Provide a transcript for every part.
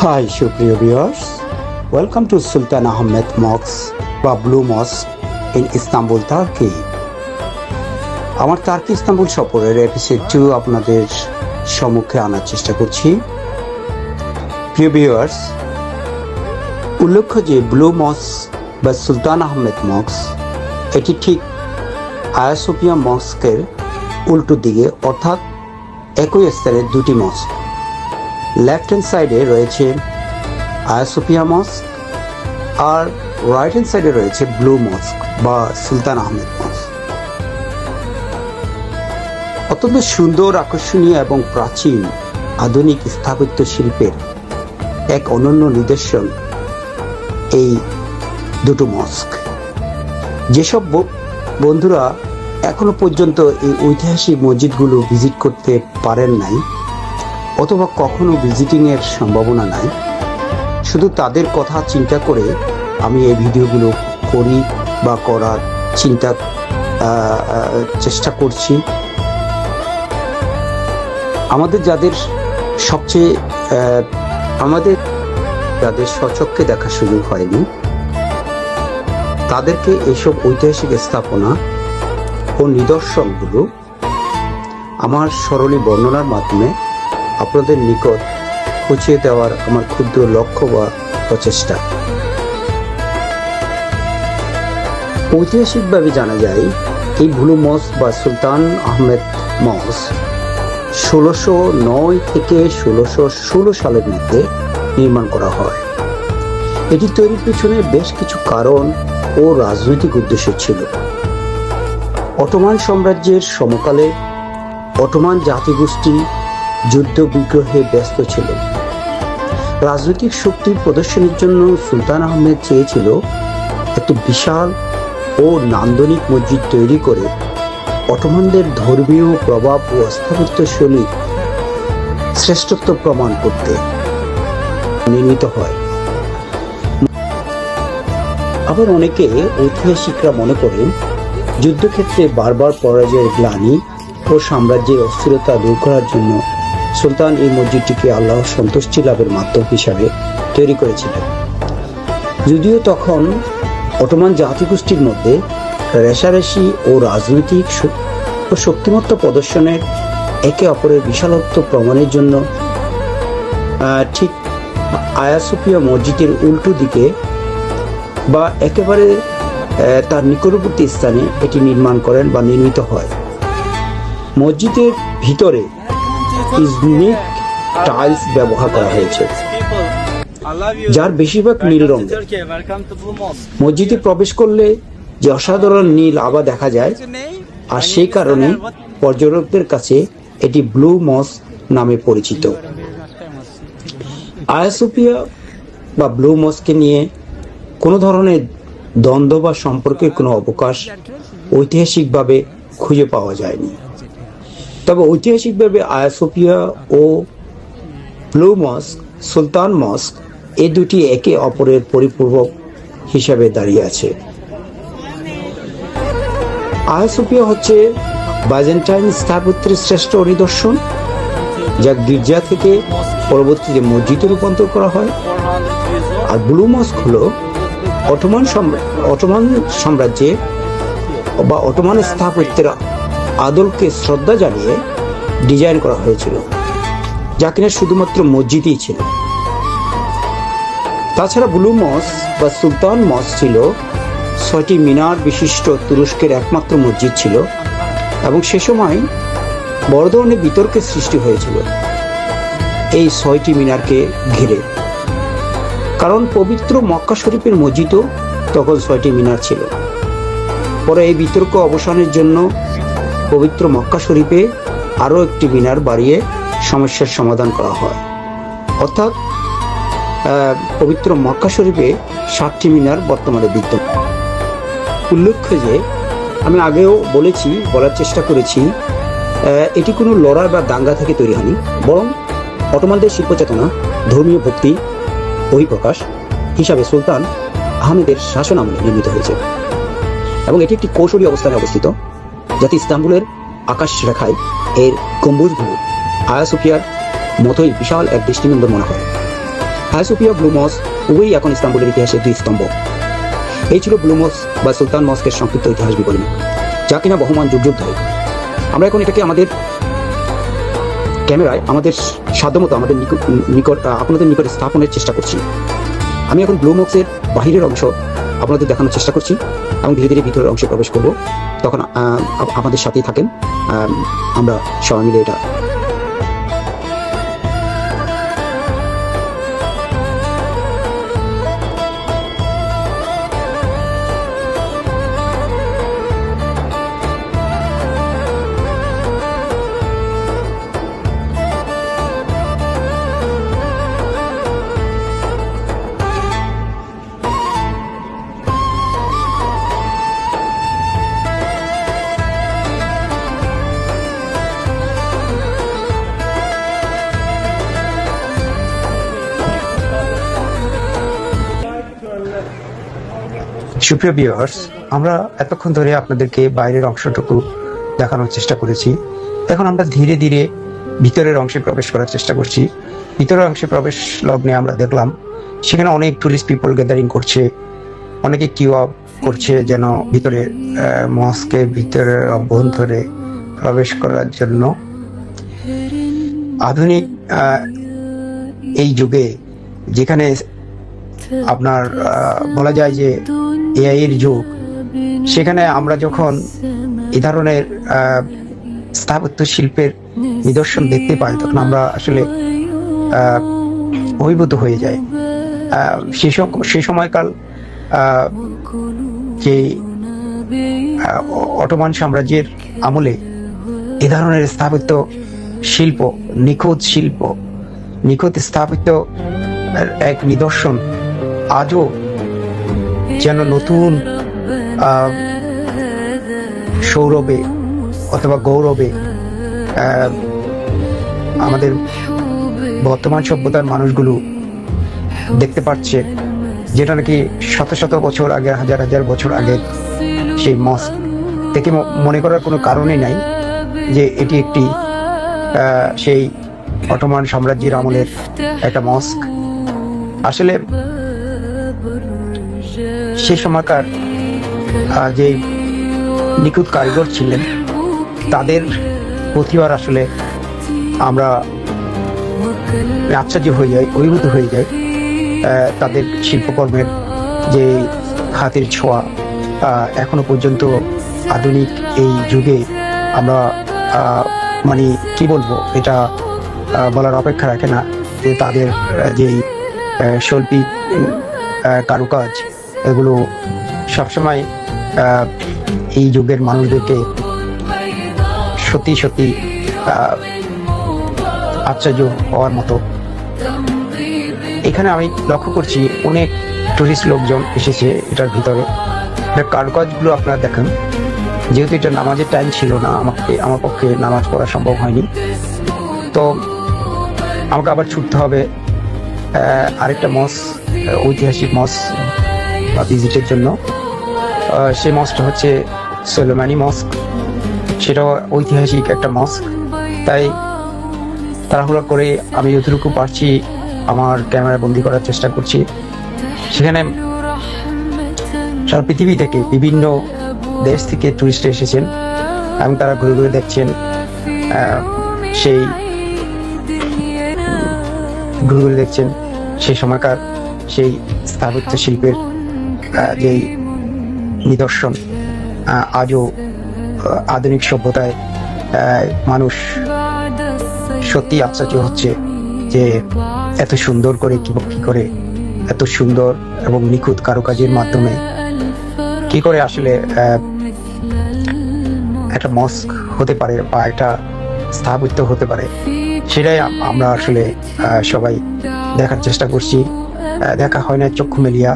Hi, সুপ্রিয় viewers, welcome to সুলতান আহমেদ মস্ক বা blue মস্ক in Istanbul, turkey. আমার টার্কি ইস্তাম্বুল সফরের এপিসোড 2 আপনাদের সম্মুখে আনার চেষ্টা করছি। প্রিয় ভিউয়ার্স, উল্লেখ্য যে ব্লু মস্ক বা সুলতান আহমেদ মস্ক এটি ঠিক আয়া সোফিয়া মস্কের উল্টো দিকে, অর্থাৎ একই স্থানে দুটি মস্ক। লেফট হ্যান্ড সাইডে রয়েছে আয়া সোফিয়া মস্ক আর রাইট হ্যান্ড সাইডে রয়েছে ব্লু মস্ক বা সুলতান আহমেদ মস্ক। অত্যন্ত সুন্দর, আকর্ষণীয় এবং প্রাচীন আধুনিক স্থাপত্য শিল্পের এক অনন্য নিদর্শন এই দুটো মস্ক। যেসব বন্ধুরা এখনো পর্যন্ত এই ঐতিহাসিক মসজিদগুলো ভিজিট করতে পারেন নাই অথবা কখনো ভিজিটিংয়ের সম্ভাবনা নাই, শুধু তাদের কথা চিন্তা করে আমি এই ভিডিওগুলো করি বা করার চেষ্টা করছি। আমাদের যাদের স্বচক্ষে দেখার সুযোগ হয়নি, তাদেরকে এইসব ঐতিহাসিক স্থাপনা ও নিদর্শনগুলো আমার সরলী বর্ণনার মাধ্যমে আপনাদের নিকট পৌঁছে দেওয়ার আমার ক্ষুদ্র লক্ষ্য বা প্রচেষ্টা। ঐতিহাসিকভাবে জানা যায় এই ব্লু মস্ক বা সুলতান আহমেদ মস্ক 1609 থেকে 1616 সালের মধ্যে নির্মাণ করা হয়। এটি তৈরির পিছনে বেশ কিছু কারণ ও রাজনৈতিক উদ্দেশ্য ছিল। অটোমান সাম্রাজ্যের সমকালে অটোমান জাতিগোষ্ঠী যুদ্ধ বিগ্রহে ব্যস্ত ছিল। রাজনৈতিক শক্তির প্রদর্শনের জন্য সুলতান আহমেদ চেয়েছিল একটি বিশাল ও নান্দনিক মসজিদ তৈরি করে অটোমানদের ধর্মীয় প্রভাব ও স্থাপত্যশৈলীর শ্রেষ্ঠত্ব প্রমাণ করতে নির্মিত হয়। আবার অনেকে ঐতিহাসিকরা মনে করেন যুদ্ধক্ষেত্রে বারবার পরাজয়ের গ্লানি ও সাম্রাজ্যের অস্থিরতা দূর করার জন্য সুলতান এই মসজিদটিকে আল্লাহর সন্তুষ্টি লাভের মাধ্যম হিসাবে তৈরি করেছিলেন। যদিও তখন অটোমান জাতিগোষ্ঠীর মধ্যে রেষারেষি ও রাজনৈতিক ও শক্তিমত্তা প্রদর্শনের একে অপরের বিশালত্ব প্রমাণের জন্য ঠিক আয়া সোফিয়া মসজিদের উল্টো দিকে বা একেবারে তার নিকটবর্তী স্থানে এটি নির্মাণ করেন বা নির্মিত হয়। মসজিদের ভিতরে ইসনিক টাইলস ব্যবহার করা হয়েছে, যার বেশিরভাগ নীল রঙের। মসজিদে প্রবেশ করলে যে অসাধারণ নীল আভা দেখা যায়, আর সেই কারণে পর্যটকদের কাছে এটি ব্লু মস্ক নামে পরিচিত। আয়া সোফিয়া বা ব্লু মস্ককে নিয়ে কোনো ধরনের দ্বন্দ্ব বা সম্পর্কের কোনো অবকাশ ঐতিহাসিকভাবে খুঁজে পাওয়া যায়নি। তবে ঐতিহাসিকভাবে আয়া সোফিয়া ও ব্লু মস্ক, সুলতান মস্ক এই দুটি একে অপরের পরিপূরক হিসাবে দাঁড়িয়ে আছে। আয়া সোফিয়া হচ্ছে বাইজেন্টাইন স্থাপত্যের শ্রেষ্ঠ নিদর্শন, যা গির্জা থেকে পরবর্তীতে মসজিদে রূপান্তর করা হয়। আর ব্লু মস্ক হলো অটোমান সাম্রাজ্যে বা অটোমান স্থাপত্যের আদলকে শ্রদ্ধা জানিয়ে ডিজাইন করা হয়েছিল, যা কিনা শুধুমাত্র মসজিদই ছিল। তাছাড়া ব্লু মস্ক বা সুলতান মস্ক ছিল 6টি মিনার বিশিষ্ট তুরস্কের একমাত্র মসজিদ ছিল, এবং সে সময় বড় ধরনের বিতর্কের সৃষ্টি হয়েছিল এই 6টি মিনারকে ঘিরে। কারণ পবিত্র মক্কা শরীফের মসজিদও তখন 6টি মিনার ছিল। পরে এই বিতর্ক অবসানের জন্য পবিত্র মক্কা শরীফে আরও একটি মিনার বাড়িয়ে সমস্যার সমাধান করা হয়, অর্থাৎ পবিত্র মক্কা শরীফে 7টি মিনার বর্তমানে বিদ্যমান। উল্লেখ্য যে আমি আগেও বলার চেষ্টা করেছি, এটি কোনো লড়াই বা দাঙ্গা থেকে তৈরি হয়নি, বরং অটোমানদের শিল্প চেতনা, ধর্মীয় ভক্তি বহিঃপ্রকাশ হিসাবে সুলতান আহমেদের শাসন আমলে নির্মিত হয়েছে। এবং এটি একটি কৌশলী অবস্থানে অবস্থিত, যাতে ইস্তাম্বুলের আকাশ রেখায় এর গম্বুজগুলো আয়া সোফিয়ার মতোই বিশাল এক দৃষ্টিনন্দন মনে হয়। হায়া সোফিয়া ব্লু মস্ক উভয়ই এখন ইস্তাম্বুলের ইতিহাসের দুই স্তম্ভ। এই ছিল ব্লু মস্ক বা সুলতান মস্কের সংক্ষিপ্ত ইতিহাস বিবরণী, যা কিনা বহমান যুগ যুগ ধরে। আমরা এখন এটাকে আমাদের ক্যামেরায় আমাদের সাধ্যমতো আমাদের নিকট আপনাদের নিকটে স্থাপনের চেষ্টা করছি। আমি এখন ব্লু মস্কের বাহিরের অংশ আপনাদের দেখানোর চেষ্টা করছি এবং ধীরে ধীরে ভিতরের অংশে প্রবেশ করব। তখন আমাদের সাথেই থাকেন, আমরা সবাই মিলে এটা সুপ্রিয় ভিউয়ার্স, আমরা এতক্ষণ ধরে আপনাদেরকে বাইরের অংশটুকু দেখানোর চেষ্টা করেছি। এখন আমরা ধীরে ধীরে ভিতরের অংশে প্রবেশ করার চেষ্টা করছি। ভিতরের অংশে প্রবেশ লগ্নে আমরা দেখলাম সেখানে অনেক টুরিস্ট পিপল গ্যাদারিং করছে, অনেকে কিউ আপ করছে যেন ভিতরে মস্কের ভিতরের অভ্যন্তরে প্রবেশ করার জন্য। আধুনিক এই যুগে যেখানে আপনার বলা যায় যে এআই এর যুগ, সেখানে আমরা যখন এই ধরনের স্থাপত্য শিল্পের নিদর্শন দেখতে পাই তখন আমরা আসলে অভিভূত হয়ে যাই। সেই সময়কাল যে অটোমান সাম্রাজ্যের আমলে এ ধরনের স্থাপত্য শিল্প, নিখুঁত স্থাপত্য এক নিদর্শন আজও যেন নতুন সৌরভে অথবা গৌরবে আমাদের বর্তমান সভ্যতার মানুষগুলো দেখতে পাচ্ছে, যেটা নাকি শত শত বছর আগে, হাজার হাজার বছর আগে সেই মস্ক থেকে মনে করার কোনো কারণই নাই যে এটি একটি সেই অটোমান সাম্রাজ্যের আমলের একটা মস্ক। আসলে সেই সময়কার যে নিখুঁত কারিগর ছিলেন তাদের প্রতিভার আসলে আমরা আশ্চর্য হয়ে যাই, অভিভূত হয়ে যাই। তাদের শিল্পকর্মের যে হাতের ছোঁয়া এখনো পর্যন্ত আধুনিক এই যুগে আমরা মানে কি বলবো, এটা বলার অপেক্ষা রাখে না যে তাদের যেই শৈল্পিক কারুকাজ এগুলো সবসময় এই যুগের মানুষদেরকে সত্যি সত্যি আশ্চর্য হওয়ার মতো। এখানে আমি লক্ষ্য করছি অনেক টুরিস্ট লোকজন এসেছে এটার ভিতরে। কারুকাজগুলো আপনারা দেখেন, যেহেতু এটা নামাজের টাইম ছিল না, আমার পক্ষে নামাজ পড়া সম্ভব হয়নি, তো আমাকে আবার ছুটতে হবে আরেকটা ঐতিহাসিক মস্ক বা ভিজিটের জন্য। সেই মস্কটা হচ্ছে সুলেমানি মস্ক, সেটাও ঐতিহাসিক একটা মস্ক। তাই তাড়াহুড়া করে আমি যতটুকু পারছি আমার ক্যামেরা বন্দি করার চেষ্টা করছি। সেখানে সারা পৃথিবী থেকে বিভিন্ন দেশ থেকে টুরিস্ট এসেছেন এবং তারা ঘুরে ঘুরে দেখছেন সেই সময়কার সেই স্থাপত্য শিল্পের যেই নিদর্শন আজও আধুনিক সভ্যতায় মানুষ সত্যি আশ্চর্য হচ্ছে যে এত সুন্দর করে কি করে, এত সুন্দর এবং নিখুঁত কারুকাজের মাধ্যমে কি করে আসলে একটা মস্ক হতে পারে বা একটা স্থাপত্য হতে পারে, সেটাই আমরা আসলে সবাই দেখার চেষ্টা করছি। দেখা হয় না চক্ষু মেলিয়া।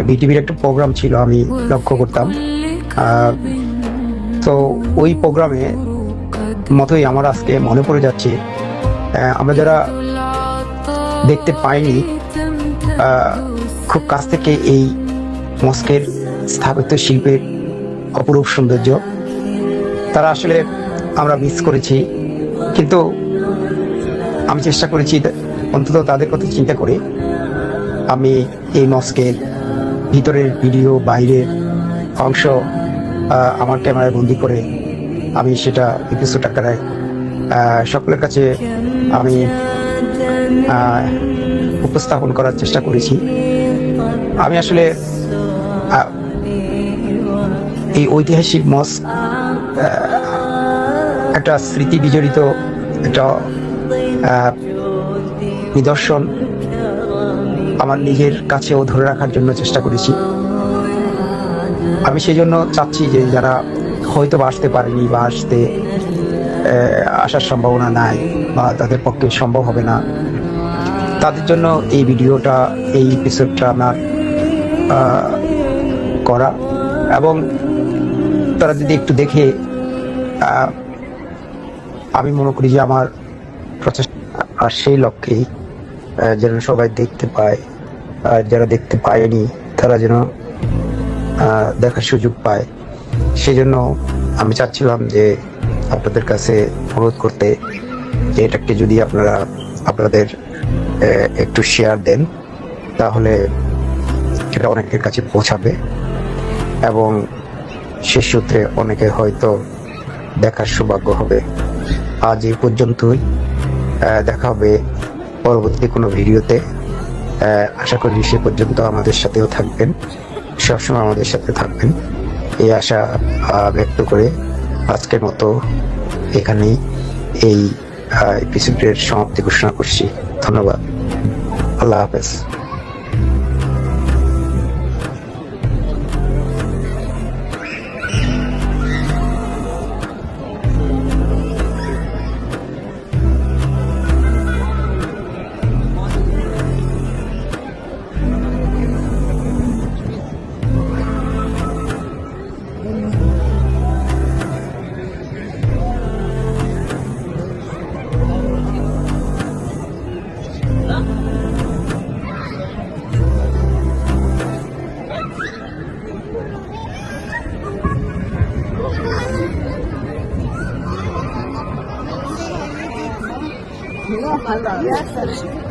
বিটিভির একটা প্রোগ্রাম ছিল, আমি লক্ষ্য করতাম, তো ওই প্রোগ্রামে মতোই আমার আজকে মনে পড়ে যাচ্ছে আমরা যারা দেখতে পাইনি খুব কাছ থেকে এই মস্কের স্থাপত্য শিল্পের অপরূপ সৌন্দর্য, তারা আসলে আমরা মিস করেছি। কিন্তু আমি চেষ্টা করেছি অন্তত তাদের কথা চিন্তা করে আমি এই মস্কের ভিতরের ভিডিও, বাইরের অংশ আমার ক্যামেরায় বন্দি করে আমি সেটা এপিসোড আকারে সকলের কাছে আমি উপস্থাপন করার চেষ্টা করেছি। আমি আসলে এই ঐতিহাসিক মস্ক একটা স্মৃতি বিজড়িত একটা নিদর্শন আমার নিজের কাছেও ধরে রাখার জন্য চেষ্টা করেছি। আমি সেই জন্য চাচ্ছি যে যারা হয়তো আসতে পারেনি বা আসার সম্ভাবনা নাই বা তাদের পক্ষে সম্ভব হবে না, তাদের জন্য এই ভিডিওটা, এই এপিসোডটা আমার করা, এবং তারা যদি একটু দেখে, আমি মনে করি যে আমার প্রচেষ্টা আর সেই লক্ষ্যেই যেন সবাই দেখতে পায়, আর যারা দেখতে পায়নি তারা যেন দেখার সুযোগ পায়। সেই জন্য আমি চাচ্ছিলাম যে আপনাদের কাছে অনুরোধ করতে, যে এটাকে যদি আপনারা আপনাদের একটু শেয়ার দেন, তাহলে সেটা অনেকের কাছে পৌঁছাবে এবং সে সূত্রে অনেকে হয়তো দেখার সৌভাগ্য হবে। আজ এই পর্যন্তই, দেখা হবে পরবর্তী কোনো ভিডিওতে। আশা করি সে পর্যন্ত আমাদের সাথেও থাকবেন, সবসময় আমাদের সাথে থাকবেন, এই আশা ব্যক্ত করে আজকের মতো এখানেই এই এপিসোডের সমাপ্তি ঘোষণা করছি। ধন্যবাদ। আল্লাহ হাফেজ। Allah ya